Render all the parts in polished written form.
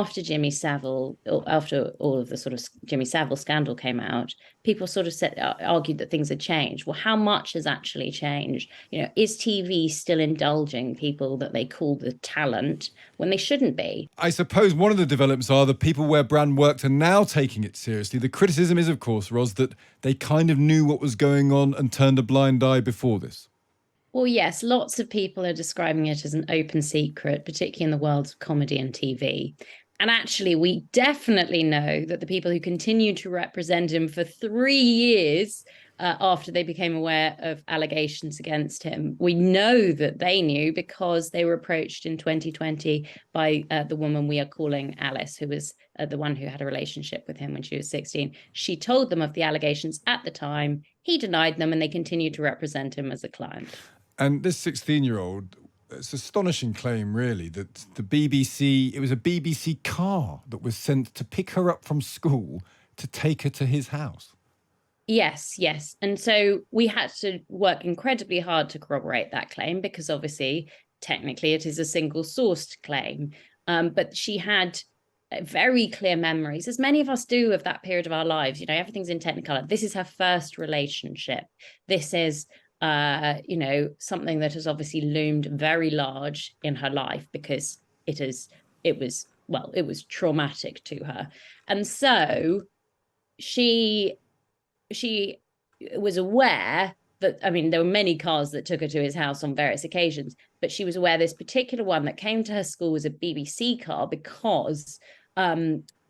after Jimmy Savile, or after all of the sort of Jimmy Savile scandal came out, people sort of argued that things had changed. Well, how much has actually changed? Is TV still indulging people that they call the talent when they shouldn't be? I suppose one of the developments are the people where Brand worked are now taking it seriously. The criticism is, of course, Ros, that they kind of knew what was going on and turned a blind eye before this. Well, yes, lots of people are describing it as an open secret, particularly in the world of comedy and TV. And actually, we definitely know that the people who continued to represent him for 3 years after they became aware of allegations against him, we know that they knew because they were approached in 2020 by the woman we are calling Alice, who was the one who had a relationship with him when she was 16. She told them of the allegations at the time. He denied them, and they continued to represent him as a client. And this 16-year-old, it's an astonishing claim, really, that the BBC, it was a BBC car that was sent to pick her up from school to take her to his house. Yes. And so we had to work incredibly hard to corroborate that claim because obviously, technically, it is a single-sourced claim. But she had very clear memories, as many of us do, of that period of our lives. Everything's in Technicolor. This is her first relationship. This is something that has obviously loomed very large in her life because it was traumatic to her. And so she was aware that, there were many cars that took her to his house on various occasions, but she was aware this particular one that came to her school was a BBC car because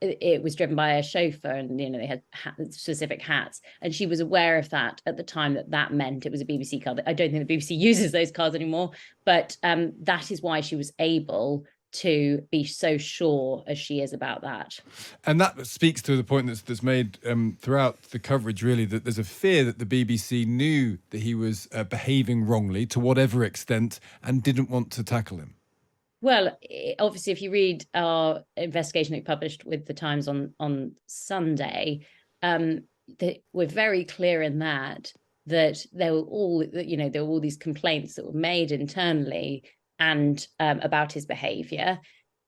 it was driven by a chauffeur, and they had specific hats, and she was aware of that at the time. That meant it was a BBC car. I don't think the BBC uses those cars anymore, but that is why she was able to be so sure as she is about that. And that speaks to the point that's made throughout the coverage, really, that there's a fear that the BBC knew that he was behaving wrongly to whatever extent and didn't want to tackle him. Well, obviously, if you read our investigation that we published with the Times on Sunday, we're very clear in that there were all these complaints that were made internally and about his behaviour,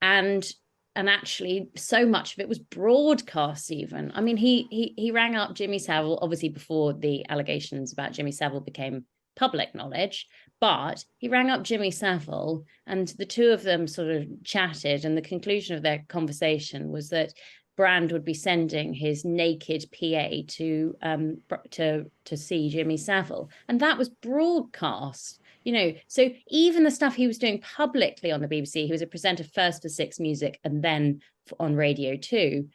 and actually so much of it was broadcast. Even, he rang up Jimmy Savile, obviously before the allegations about Jimmy Savile became public knowledge, but he rang up Jimmy Savile and the two of them sort of chatted, and the conclusion of their conversation was that Brand would be sending his naked PA to see Jimmy Savile, and that was broadcast. So even the stuff he was doing publicly on the BBC, he was a presenter first for Six Music and then on Radio 2.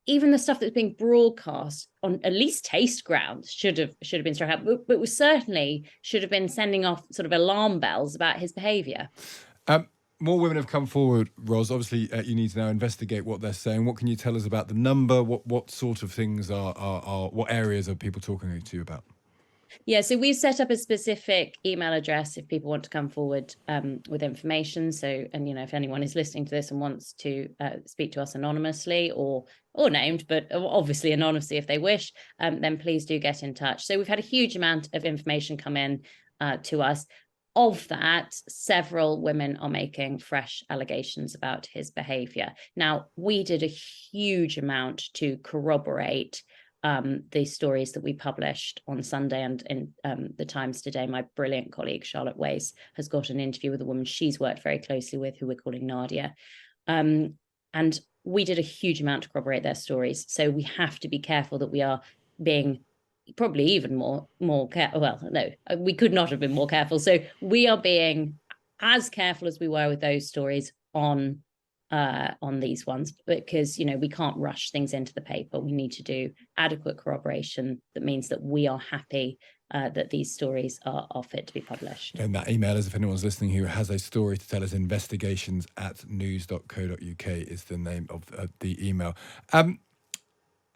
Even the stuff that's being broadcast on at least taste grounds should have been struck out, but was certainly should have been sending off sort of alarm bells about his behaviour. More women have come forward, Ros. Obviously, you need to now investigate what they're saying. What can you tell us about the number? What sort of things are what areas are people talking to you about? Yeah, so we've set up a specific email address if people want to come forward with information. So, and if anyone is listening to this and wants to speak to us anonymously or named, but obviously anonymously if they wish, then please do get in touch. So we've had a huge amount of information come in to us. Of that, several women are making fresh allegations about his behaviour. Now, we did a huge amount to corroborate the stories that we published on Sunday and in the Times today. My brilliant colleague Charlotte Wace has got an interview with a woman she's worked very closely with, who we're calling Nadia, and we did a huge amount to corroborate their stories. So we have to be careful that we are being probably even more careful. Well, no, we could not have been more careful. So we are being as careful as we were with those stories on these ones, because we can't rush things into the paper. We need to do adequate corroboration that means that we are happy that these stories are fit to be published. And that email is, if anyone's listening who has a story to tell us, investigations@news.co.uk is the name of the email.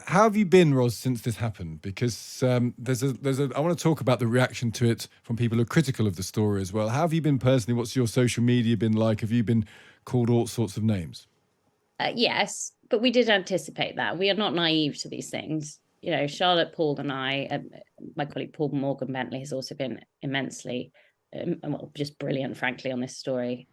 How have you been, Ros, since this happened? Because I want to talk about the reaction to it from people who are critical of the story as well. How have you been personally? What's your social media been like? Have you been called all sorts of names? Yes, but we did anticipate that. We are not naive to these things. Charlotte, Paul and I, my colleague Paul Morgan Bentley has also been immensely, just brilliant, frankly, on this story.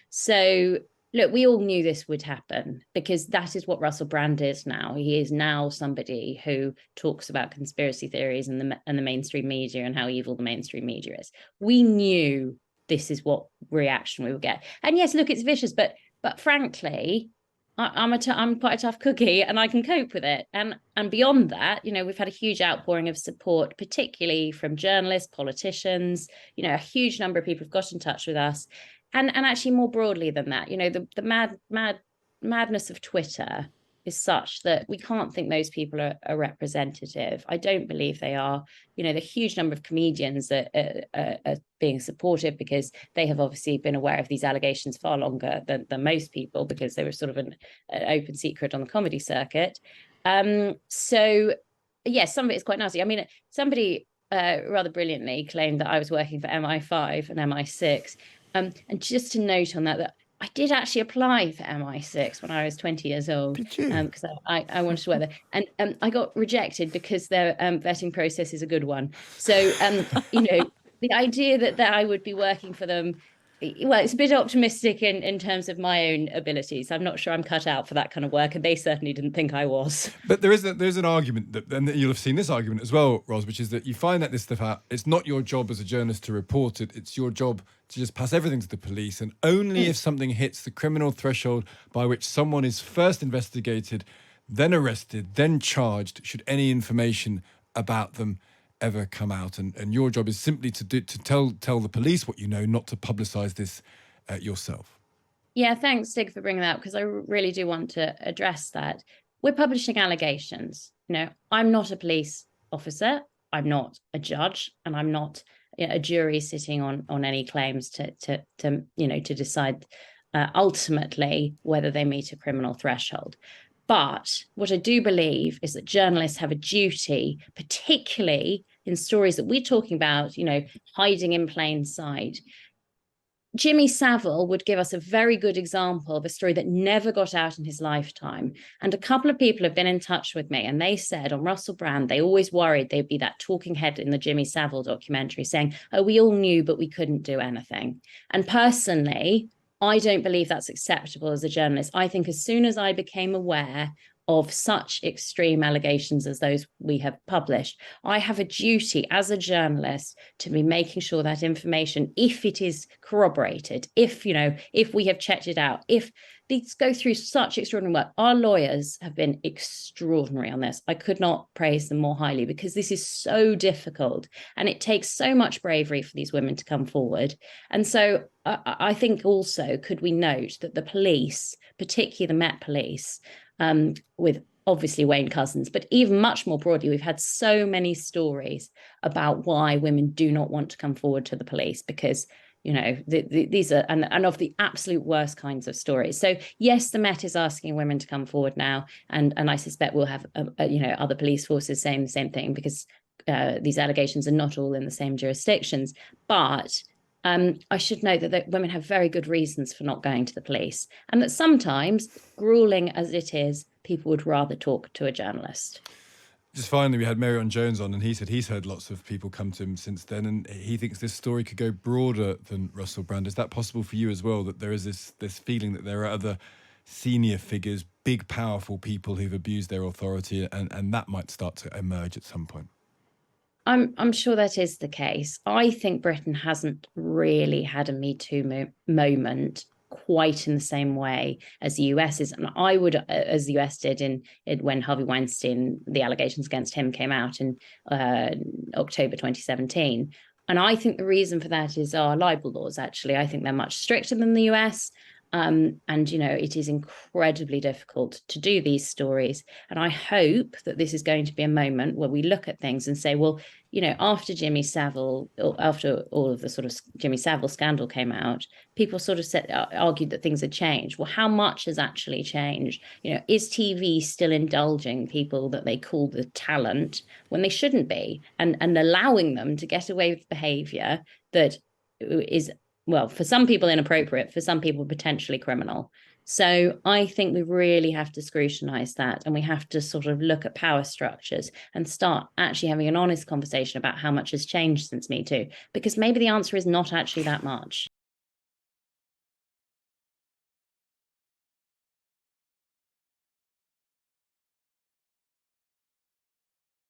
So Look, we all knew this would happen because that is what Russell Brand is now. He is now somebody who talks about conspiracy theories and the mainstream media and how evil the mainstream media is. We knew this is what reaction we would get. And yes, look, it's vicious, but frankly, I'm quite a tough cookie and I can cope with it. And beyond that, we've had a huge outpouring of support, particularly from journalists, politicians. A huge number of people have got in touch with us. And actually more broadly than that, the madness of Twitter is such that we can't think those people are representative. I don't believe they are. The huge number of comedians are being supportive because they have obviously been aware of these allegations far longer than most people, because they were sort of an open secret on the comedy circuit. So yes, some of it is quite nasty. I mean, somebody rather brilliantly claimed that I was working for MI5 and MI6. And just to note on that I did actually apply for MI6 when I was 20 years old. Did you? Because I wanted to work there. And I got rejected because their vetting process is a good one. So, the idea that I would be working for them, well, it's a bit optimistic in terms of my own abilities. I'm not sure I'm cut out for that kind of work, and they certainly didn't think I was. But there's an argument that, and you'll have seen this argument as well, Ros, which is that you find that this stuff out. It's not your job as a journalist to report it. It's your job to just pass everything to the police, and only if something hits the criminal threshold by which someone is first investigated, then arrested, then charged, should any information about them ever come out. And your job is simply to tell the police what you know, not to publicise this yourself. Yeah, thanks, Stig, for bringing that up, because I really do want to address that. We're publishing allegations. I'm not a police officer, I'm not a judge, and I'm not a jury sitting on any claims to decide ultimately whether they meet a criminal threshold. But what I do believe is that journalists have a duty, particularly in stories that we're talking about, hiding in plain sight. Jimmy Savile would give us a very good example of a story that never got out in his lifetime. And a couple of people have been in touch with me, and they said on Russell Brand, they always worried there'd be that talking head in the Jimmy Savile documentary saying, oh, we all knew, but we couldn't do anything. And personally, I don't believe that's acceptable as a journalist. I think as soon as I became aware of such extreme allegations as those we have published, I have a duty as a journalist to be making sure that information, if it is corroborated, if we have checked it out, if these go through such extraordinary work. Our lawyers have been extraordinary on this. I could not praise them more highly, because this is so difficult and it takes so much bravery for these women to come forward. And so I think also, could we note that the police, particularly the Met Police, with obviously Wayne Couzens, but even much more broadly, we've had so many stories about why women do not want to come forward to the police, because these are and of the absolute worst kinds of stories. So yes, the Met is asking women to come forward now, and I suspect we'll have other police forces saying the same thing, because these allegations are not all in the same jurisdictions. But I should note that women have very good reasons for not going to the police, and that sometimes, grueling as it is, people would rather talk to a journalist. Just finally, we had Marion Jones on, and he said he's heard lots of people come to him since then, and he thinks this story could go broader than Russell Brand. Is that possible for you as well, that there is this feeling that there are other senior figures, big, powerful people who've abused their authority, and that might start to emerge at some point? I'm sure that is the case. I think Britain hasn't really had a Me Too moment quite in the same way as the US is. And I would, as the US did in when Harvey Weinstein, the allegations against him came out in October 2017. And I think the reason for that is our libel laws, actually. I think they're much stricter than the US. And, it is incredibly difficult to do these stories. And I hope that this is going to be a moment where we look at things and say, well, after Jimmy Savile, after all of the sort of Jimmy Savile scandal came out, people sort of argued that things had changed. Well, how much has actually changed? Is TV still indulging people that they call the talent when they shouldn't be, and allowing them to get away with behavior that is, well, for some people inappropriate, for some people potentially criminal. So I think we really have to scrutinize that, and we have to sort of look at power structures and start actually having an honest conversation about how much has changed since Me Too, because maybe the answer is not actually that much.